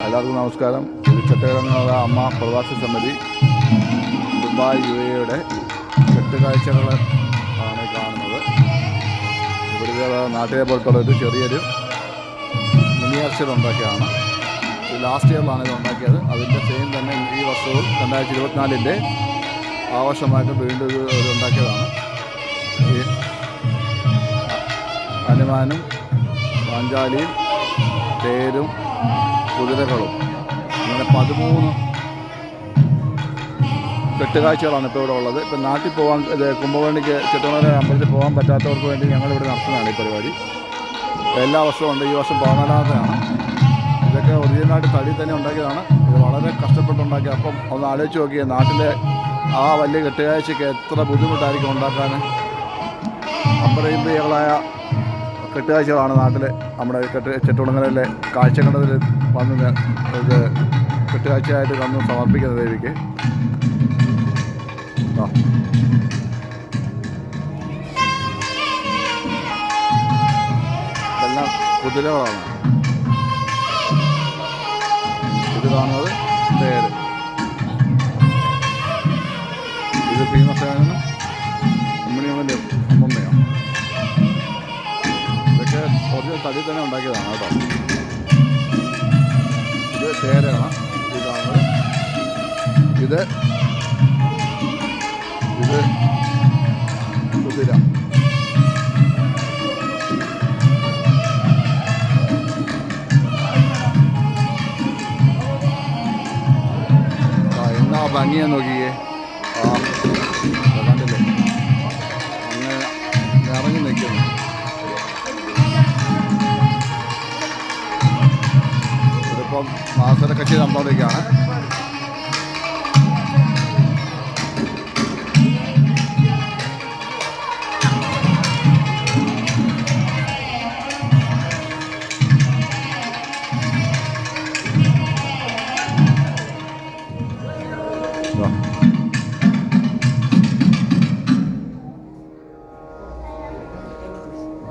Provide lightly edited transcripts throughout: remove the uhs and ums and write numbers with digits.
എല്ലാവർക്കും നമസ്കാരം. ഇത് ചട്ടയിറങ്ങുന്ന അമ്മ പ്രവാസി സമിതി ദുബായ് UAE കെട്ടുകാഴ്ചകൾ ആണ് കാണുന്നത്. ഇവിടുത്തെ നാട്ടിലെ പോലത്തുള്ള ഒരു ചെറിയൊരു മിനിയേച്ചർ ഉണ്ടാക്കിയാണ്. ലാസ്റ്റ് ഇയറിലാണ് ഇത് ഉണ്ടാക്കിയത്. അതിൻ്റെ സെയിം തന്നെ ഈ വർഷവും 2024 ആഘോഷമായിട്ട് വീണ്ടും ഇത് ഉണ്ടാക്കിയതാണ്. ഈ ഹനുമാനും പാഞ്ചാലിയും തേരും കുതിരകളും അങ്ങനെ 13 കെട്ടുകാഴ്ചകളാണ് ഇപ്പോൾ ഇവിടെ ഉള്ളത്. ഇപ്പം നാട്ടിൽ പോകാൻ കുംഭകോണിക്ക് ചെട്ടുകുളങ്ങര അമ്പലത്തിൽ പോകാൻ പറ്റാത്തവർക്ക് വേണ്ടി ഞങ്ങളിവിടെ നടത്തുന്നതാണ് ഈ പരിപാടി. എല്ലാ വർഷവും ഉണ്ട്. ഈ വർഷം 14ാമത്തെയാണ്. ഇതൊക്കെ ഒറിജിനലായിട്ട് തടി തന്നെ ഉണ്ടാക്കിയതാണ്. ഇത് വളരെ കഷ്ടപ്പെട്ടുണ്ടാക്കി. അപ്പം ഒന്ന് ആലോചിച്ച് നോക്കിയേ, നാട്ടിലെ ആ വലിയ കെട്ടുകാഴ്ചയ്ക്ക് എത്ര ബുദ്ധിമുട്ടായിരിക്കും ഉണ്ടാക്കാൻ. അമ്പരയിമ്പകളായ കെട്ടുകാഴ്ചകളാണ് നാട്ടിൽ നമ്മുടെ ചെട്ടുകുളങ്ങരയിലെ കാഴ്ച കണ്ടതിൽ വന്ന് ഇത് കെട്ടുകാഴ്ചയായിട്ട് വന്ന് സമർപ്പിക്കുന്നത് ദേവിക്ക്. ഇതെല്ലാം കുതിരകളാണ്. ഇത് കാണുന്നത് തേര്. ഇത് ഭീമസേനനും ഉമ്മണിയമ്മൻ്റെ അമ്മമ്മയാണ്. ഇതൊക്കെ കുറച്ച് തടി തന്നെ ഉണ്ടാക്കിയതാണ് കേട്ടോ. ഇത് തേരാണ് ഇത് കാണുന്നത്. ഇത് കുതിര. എന്നാ ഭംഗിയാന്ന് നോക്കിയേ. കണ്ടില്ലേ, അങ്ങനെ ഇറങ്ങി നിൽക്കുന്നു. ഇതിപ്പം മാസര കച്ചി നടന്നുകൊണ്ടിരിക്കുകയാണ്.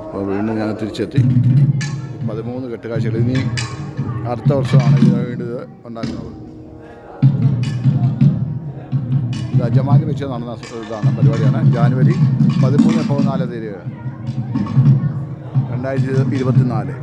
അപ്പോൾ വീണ്ടും ഞാൻ തിരിച്ചെത്തി. 13 കെട്ടുകാഴ്ചകൾ. ഇനി അടുത്ത വർഷമാണ് ഇത് ഉണ്ടാക്കുന്നത്. ഇത് അജമാനി വെച്ച് നടന്ന ഇതാണ് പരിപാടിയാണ്. ജാനുവരി 13-14 തീയതി 2024.